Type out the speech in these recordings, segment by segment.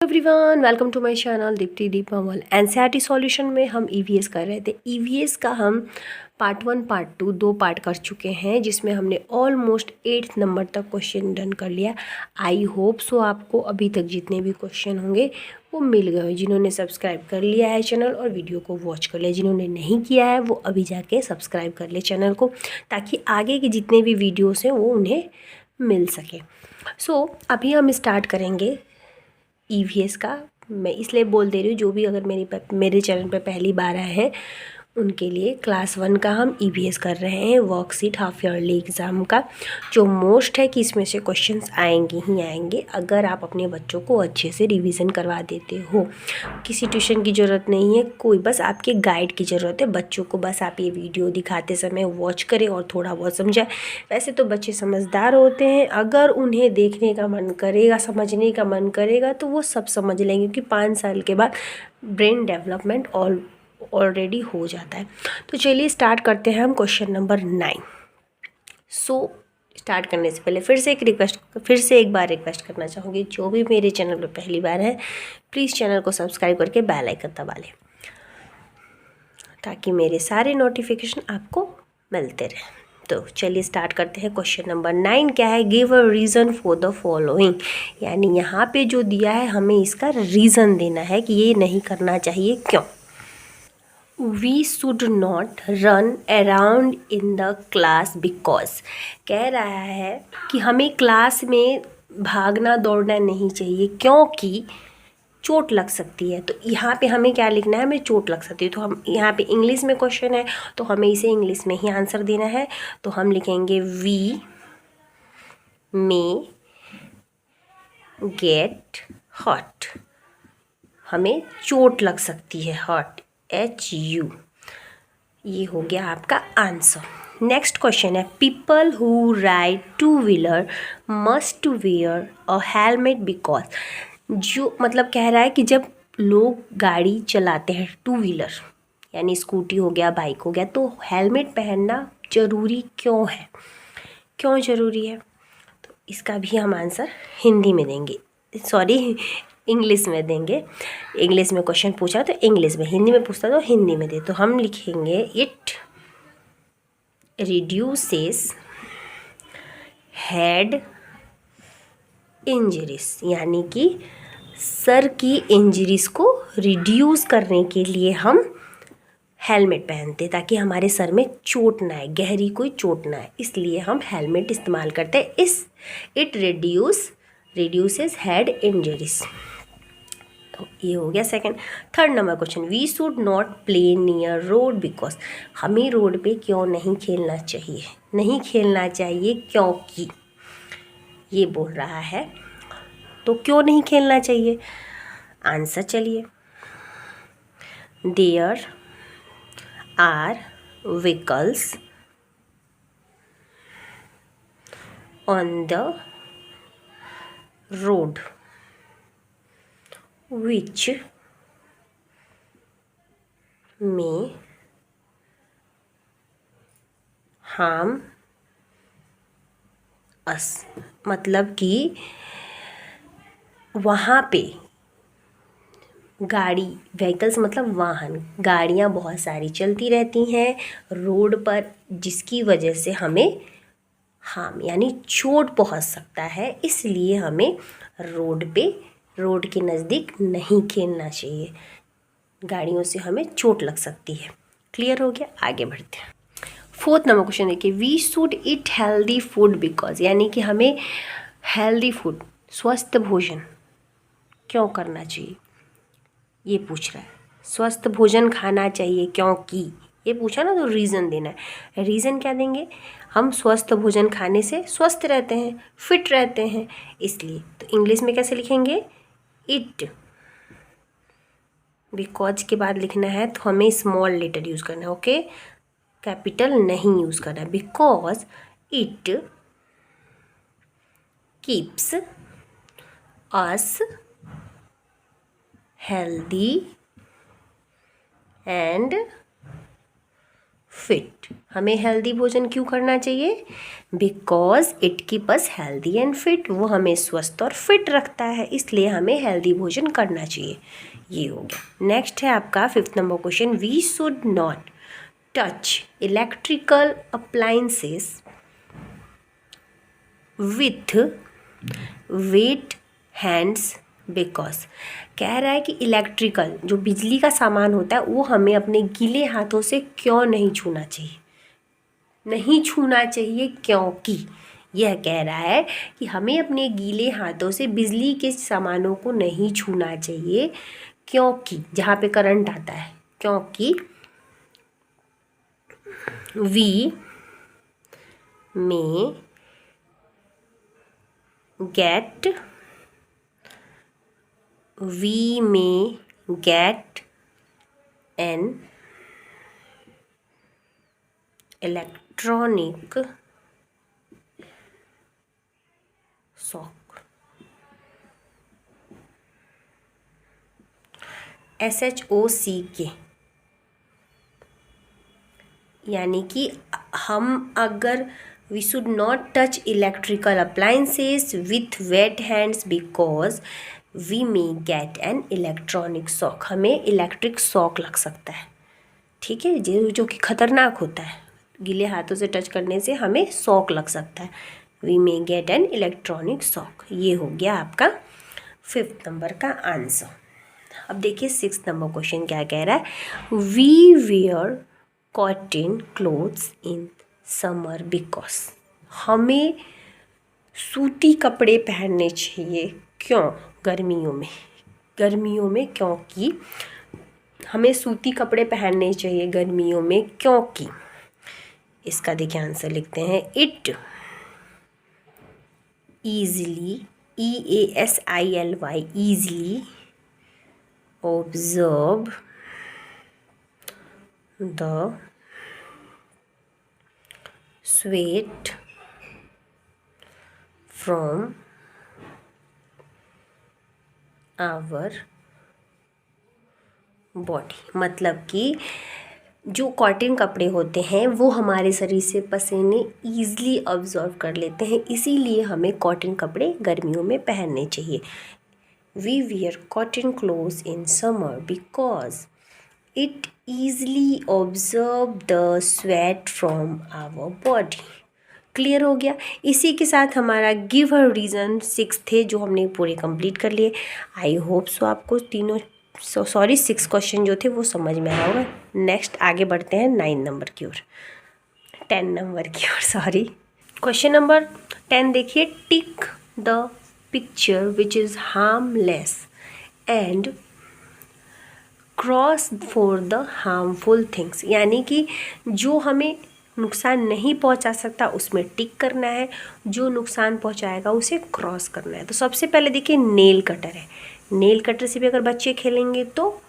Everyone, welcome to my channel Deepti दीपावल। NCERT solution में हम ईवीएस कर रहे थे। ईवीएस का हम पार्ट 1 पार्ट 2 दो पार्ट कर चुके हैं, जिसमें हमने ऑलमोस्ट 8th नंबर तक क्वेश्चन डन कर लिया। आई होप सो आपको अभी तक जितने भी क्वेश्चन होंगे वो मिल गए हो। जिन्होंने सब्सक्राइब कर लिया है चैनल और वीडियो को वॉच कर लिया, जिन्होंने नहीं किया है वो अभी जाके सब्सक्राइब कर ले चैनल को, ताकि आगे के जितने भी वीडियोस हैं वो उन्हें मिल सके। सो अभी हम स्टार्ट करेंगे ईवीएस का। मैं इसलिए बोल दे रही हूँ, जो भी अगर मेरे चैनल पे पहली बार आए हैं उनके लिए क्लास 1 का हम ईवीएस कर रहे हैं, वर्कशीट हाफ ईयरली एग्ज़ाम का। जो मोस्ट है कि इसमें से क्वेश्चंस आएंगे ही आएंगे, अगर आप अपने बच्चों को अच्छे से रिवीजन करवा देते हो। किसी ट्यूशन की ज़रूरत नहीं है, कोई बस आपके गाइड की ज़रूरत है। बच्चों को बस आप ये वीडियो दिखाते समय वॉच करें और थोड़ा बहुत समझाएं। वैसे तो बच्चे समझदार होते हैं, अगर उन्हें देखने का मन करेगा, समझने का मन करेगा तो वो सब समझ लेंगे, क्योंकि 5 साल के बाद ब्रेन डेवलपमेंट ऑलरेडी हो जाता है। तो चलिए स्टार्ट करते हैं हम क्वेश्चन नंबर 9। स्टार्ट करने से पहले फिर से एक बार रिक्वेस्ट करना चाहूँगी, जो भी मेरे चैनल पर पहली बार है प्लीज़ चैनल को सब्सक्राइब करके बेल आइकन दबा लें, ताकि मेरे सारे नोटिफिकेशन आपको मिलते रहें। तो चलिए स्टार्ट करते हैं। क्वेश्चन नंबर 9 क्या है? Give a reason for the following. यानी यहाँ पे जो दिया है हमें इसका रीज़न देना है कि ये नहीं करना चाहिए, क्यों। We should not run around in the class because कह रहा है कि हमें क्लास में भागना दौड़ना नहीं चाहिए, क्योंकि चोट लग सकती है। तो यहाँ पे हमें क्या लिखना है? हमें चोट लग सकती है। तो हम यहाँ पे इंग्लिश में क्वेश्चन है तो हमें इसे इंग्लिश में ही आंसर देना है। तो हम लिखेंगे वी मे गेट हर्ट। हमें चोट लग सकती है, हर्ट HU। ये हो गया आपका आंसर। नेक्स्ट क्वेश्चन है, people who ride 2 wheeler must where a helmet because. जो मतलब कह रहा है कि जब लोग गाड़ी चलाते हैं 2 व्हीलर यानी स्कूटी हो गया, बाइक हो गया, तो हेलमेट पहनना ज़रूरी क्यों है, क्यों ज़रूरी है। तो इसका भी हम आंसर हिंदी में देंगे, सॉरी इंग्लिश में देंगे। इंग्लिश में क्वेश्चन पूछा तो इंग्लिश में, हिंदी में पूछता तो हिंदी में दे। तो हम लिखेंगे इट रिड्यूसेस हेड इंजरीज, यानी कि सर की इंजरीज को रिड्यूस करने के लिए हम हेलमेट पहनते, ताकि हमारे सर में चोट ना आए, गहरी कोई चोट ना आए, इसलिए हम हेलमेट इस्तेमाल करते हैं। It reduces head injuries. तो ये हो गया second. Third number question, we should not play near road because. हमें रोड पे क्यों नहीं खेलना चाहिए? नहीं खेलना चाहिए क्योंकि ये बोल रहा है। तो क्यों नहीं खेलना चाहिए? आंसर चलिए, there are vehicles on the road which may harm us। मतलब कि वहाँ पे गाड़ी, व्हीकल्स मतलब वाहन, गाड़ियाँ बहुत सारी चलती रहती हैं रोड पर, जिसकी वजह से हमें हार्म यानी चोट पहुँच सकता है। इसलिए हमें रोड के नज़दीक नहीं खेलना चाहिए, गाड़ियों से हमें चोट लग सकती है। क्लियर हो गया? आगे बढ़ते हैं। फोर्थ नंबर क्वेश्चन देखिए, we should eat healthy food because. यानी कि हमें हेल्दी फूड, स्वस्थ भोजन क्यों करना चाहिए, ये पूछ रहा है। स्वस्थ भोजन खाना चाहिए क्योंकि, ये पूछा ना, तो रीज़न देना है। रीज़न क्या देंगे? हम स्वस्थ भोजन खाने से स्वस्थ रहते हैं, फिट रहते हैं, इसलिए। तो इंग्लिश में कैसे लिखेंगे? इट, बिकॉज के बाद लिखना है तो हमें स्मॉल लेटर यूज़ करना है, ओके, कैपिटल नहीं यूज़ करना है। Because it keeps us healthy and fit. हमें हेल्दी भोजन क्यों करना चाहिए? Because it keep us healthy and fit. वो हमें स्वस्थ और फिट रखता है, इसलिए हमें हेल्दी भोजन करना चाहिए। ये हो गया। नेक्स्ट है आपका 5th number question, we should not touch electrical appliances with wet hands because. कह रहा है कि इलेक्ट्रिकल जो बिजली का सामान होता है वो हमें अपने गीले हाथों से क्यों नहीं छूना चाहिए? नहीं छूना चाहिए क्योंकि यह कह रहा है कि हमें अपने गीले हाथों से बिजली के सामानों को नहीं छूना चाहिए, क्योंकि जहाँ पे करंट आता है, क्योंकि we may get an electronic shock. SHOCK, यानी कि हम अगर we should not touch electrical appliances with wet hands because we may get an electronic shock. हमें इलेक्ट्रिक शॉक लग सकता है, ठीक है, जो कि खतरनाक होता है। गीले हाथों से टच करने से हमें शॉक लग सकता है। We may get an electronic shock. ये हो गया आपका 5th नंबर का आंसर। अब देखिए 6th नंबर क्वेश्चन क्या कह रहा है, we wear cotton clothes in summer because. हमें सूती कपड़े पहनने चाहिए क्यों? गर्मियों में क्योंकि हमें सूती कपड़े पहनने चाहिए गर्मियों में, क्योंकि इसका देखिए आंसर लिखते हैं, it easily EASILY easily observe the sweat from our body. मतलब कि जो कॉटन कपड़े होते हैं वो हमारे शरीर से पसीने ईजिली ऑब्जॉर्व कर लेते हैं, इसीलिए हमें कॉटन कपड़े गर्मियों में पहनने चाहिए। We wear cotton clothes in summer because it easily observe the sweat from our body. Clear हो गया। इसी के साथ हमारा गिव हर रीज़न 6 थे जो हमने पूरे कंप्लीट कर लिए। आई होप सो आपको 6 क्वेश्चन जो थे वो समझ में आया होगा। नेक्स्ट आगे बढ़ते हैं 9 नंबर की ओर, 10 नंबर की ओर, सॉरी। क्वेश्चन नंबर 10 देखिए, tick the picture which is harmless and cross for the harmful things. यानी कि जो हमें नुकसान नहीं पहुंचा सकता उसमें टिक करना है, जो नुकसान पहुंचाएगा उसे क्रॉस करना है। तो सबसे पहले देखिए नेल कटर है। नेल कटर से भी अगर बच्चे खेलेंगे तो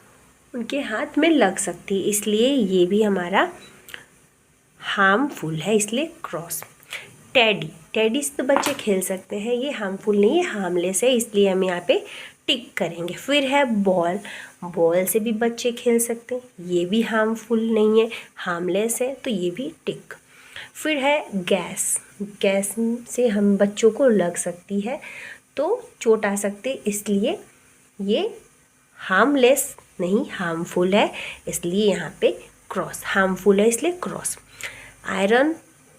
उनके हाथ में लग सकती है, इसलिए ये भी हमारा हार्मफुल है, इसलिए क्रॉस। टेडी से तो बच्चे खेल सकते हैं, ये हार्मफुल नहीं है, हार्मलेस है, इसलिए हम यहाँ पे टिक करेंगे। फिर है बॉल से भी बच्चे खेल सकते हैं, ये भी हार्मफुल नहीं है, हार्मलेस है, तो ये भी टिक। फिर है गैस से हम बच्चों को लग सकती है तो चोट आ सकते, इसलिए ये हार्मलेस नहीं हार्मफुल है, इसलिए यहाँ पे क्रॉस। हार्मफुल है इसलिए क्रॉस।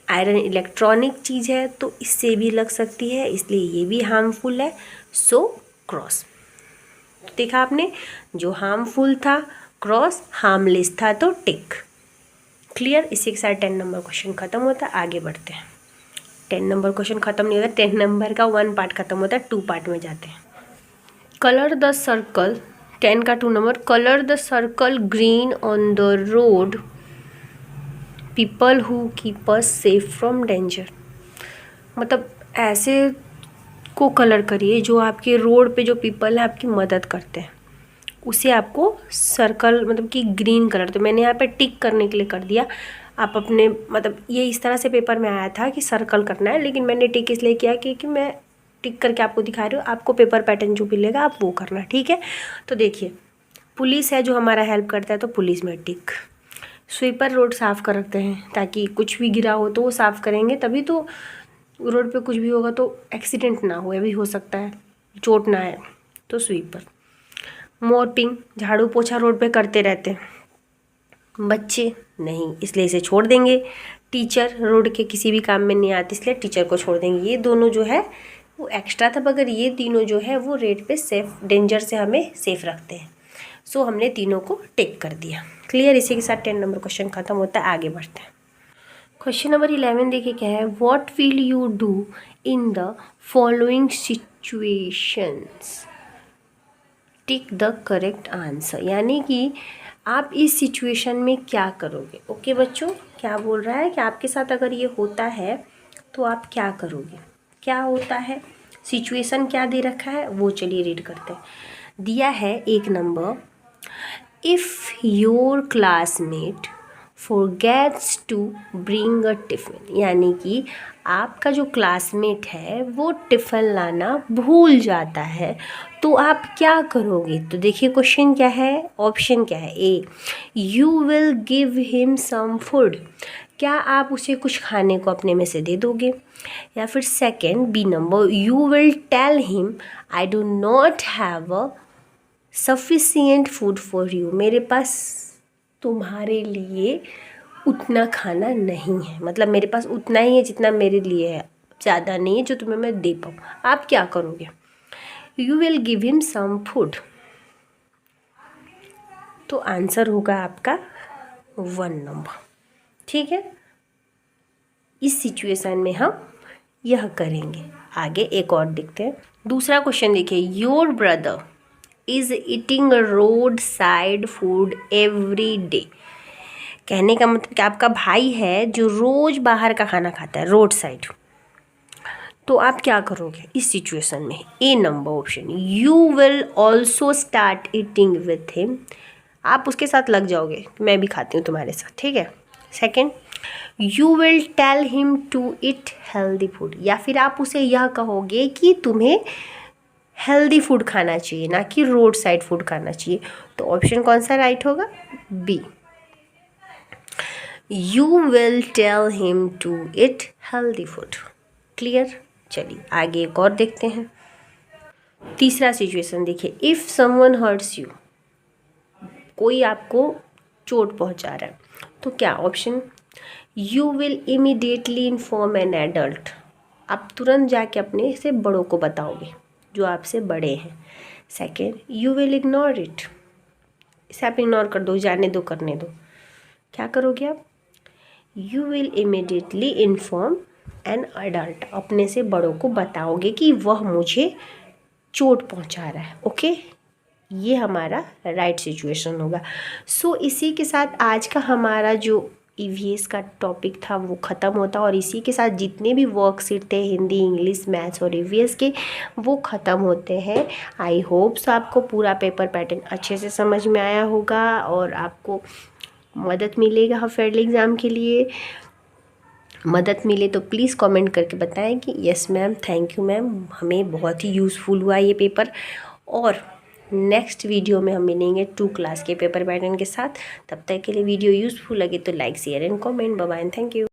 आयरन इलेक्ट्रॉनिक चीज़ है तो इससे भी लग सकती है, इसलिए ये भी हार्मफुल है, सो क्रॉस। देखा आपने, जो हार्मफुल था क्रॉस, हार्मलेस था तो टिक। क्लियर। इसी के साथ 10 नंबर क्वेश्चन खत्म होता है। आगे बढ़ते हैं। 10 नंबर क्वेश्चन खत्म नहीं होता, 10 नंबर का 1 पार्ट खत्म होता है, 2 पार्ट में जाते हैं। कलर द सर्कल, 10 का 2 number, colour the circle green on the road people who keep us safe from danger. मतलब ऐसे को कलर करिए जो आपके रोड पे जो पीपल है आपकी मदद करते हैं, उसे आपको सर्कल मतलब कि ग्रीन कलर। तो मैंने यहाँ पे टिक करने के लिए कर दिया। आप अपने मतलब ये इस तरह से पेपर में आया था कि सर्कल करना है, लेकिन मैंने टिक इसलिए किया क्योंकि मैं टिक करके आपको दिखा रही हूँ, आपको पेपर पैटर्न जो मिलेगा आप वो करना, ठीक है। तो देखिए पुलिस है जो हमारा हेल्प करता है, तो पुलिस में टिक। स्वीपर रोड साफ़ कर रखते हैं ताकि कुछ भी गिरा हो तो वो साफ़ करेंगे, तभी तो रोड पे कुछ भी होगा तो एक्सीडेंट ना हो, भी हो सकता है, चोट ना आए, तो स्वीपर। मोपिंग, झाड़ू पोछा रोड पे करते रहते हैं। बच्चे नहीं, इसलिए इसे छोड़ देंगे। टीचर रोड के किसी भी काम में नहीं आते, इसलिए टीचर को छोड़ देंगे। ये दोनों जो है वो एक्स्ट्रा था, मगर ये तीनों जो है वो रेड पे सेफ, डेंजर से हमें सेफ रखते हैं। सो हमने तीनों को टिक कर दिया। क्लियर। इसी के साथ 10 नंबर क्वेश्चन खत्म होता है। आगे बढ़ते हैं। क्वेश्चन नंबर 11 देखिए क्या है। What will you do in the following situations, tick the correct answer. यानी कि आप इस सिचुएशन में क्या करोगे। ओके बच्चों, क्या बोल रहा है कि आपके साथ अगर ये होता है तो आप क्या करोगे, क्या होता है, सिचुएशन क्या दे रखा है वो चलिए रीड करते हैं। दिया है 1 number, if your classmate forgets to bring a tiffin. यानी कि आपका जो क्लासमेट है वो टिफ़िन लाना भूल जाता है तो आप क्या करोगे। तो देखिए क्वेश्चन क्या है, ऑप्शन क्या है। A, you will give him some food. क्या आप उसे कुछ खाने को अपने में से दे दोगे। या फिर second, B number, you will tell him I do not have a sufficient food for you. मेरे पास तुम्हारे लिए उतना खाना नहीं है, मतलब मेरे पास उतना ही है जितना मेरे लिए है, ज़्यादा नहीं है जो तुम्हें मैं दे पाऊँ। आप क्या करोगे। You will give him some food, तो आंसर होगा आपका 1 नंबर। ठीक है, इस सिचुएशन में हम यह करेंगे। आगे एक और देखते हैं। दूसरा क्वेश्चन देखिए। Your brother is eating road side food every day. कहने का मतलब कि आपका भाई है जो रोज बाहर का खाना खाता है, रोड साइड। तो आप क्या करोगे इस सिचुएशन में। A number option, you will also start eating with him. आप उसके साथ लग जाओगे, मैं भी खाती हूँ तुम्हारे साथ, ठीक है। Second, you will tell him to eat healthy food. या फिर आप उसे यह कहोगे कि तुम्हें हेल्दी फूड खाना चाहिए, ना कि रोड साइड फूड खाना चाहिए। तो ऑप्शन कौन सा राइट होगा, B, you will tell him to eat healthy food. Clear. चलिए आगे एक और देखते हैं। तीसरा सिचुएशन देखिए। इफ़ समवन हर्ट्स यू, कोई आपको चोट पहुंचा रहा है, तो क्या option, you will immediately inform an adult. आप तुरंत जाके अपने से बड़ों को बताओगे जो आपसे बड़े हैं। Second, you will ignore it, इसे आप इग्नोर कर दो, जाने दो, करने दो। क्या करोगे आप, you will immediately inform an adult, अपने से बड़ों को बताओगे कि वह मुझे चोट पहुंचा रहा है। ओके, ये हमारा राइट सिचुएशन होगा। सो इसी के साथ आज का हमारा जो ईवीएस का टॉपिक था वो ख़त्म होता, और इसी के साथ जितने भी वर्कशीट थे हिंदी, इंग्लिश, मैथ्स और ईवीएस के, वो ख़त्म होते हैं। आई होप्स आपको पूरा पेपर पैटर्न अच्छे से समझ में आया होगा और आपको मदद मिलेगा फेडरल एग्ज़ाम के लिए। मदद मिले तो प्लीज़ कमेंट करके बताएं कि yes ma'am, thank you ma'am, हमें बहुत ही यूज़फुल हुआ ये पेपर। और नेक्स्ट वीडियो में हम मिलेंगे 2 क्लास के पेपर पैटर्न के साथ। तब तक के लिए वीडियो यूज़फुल लगे तो like, share and comment. Bye bye, thank you.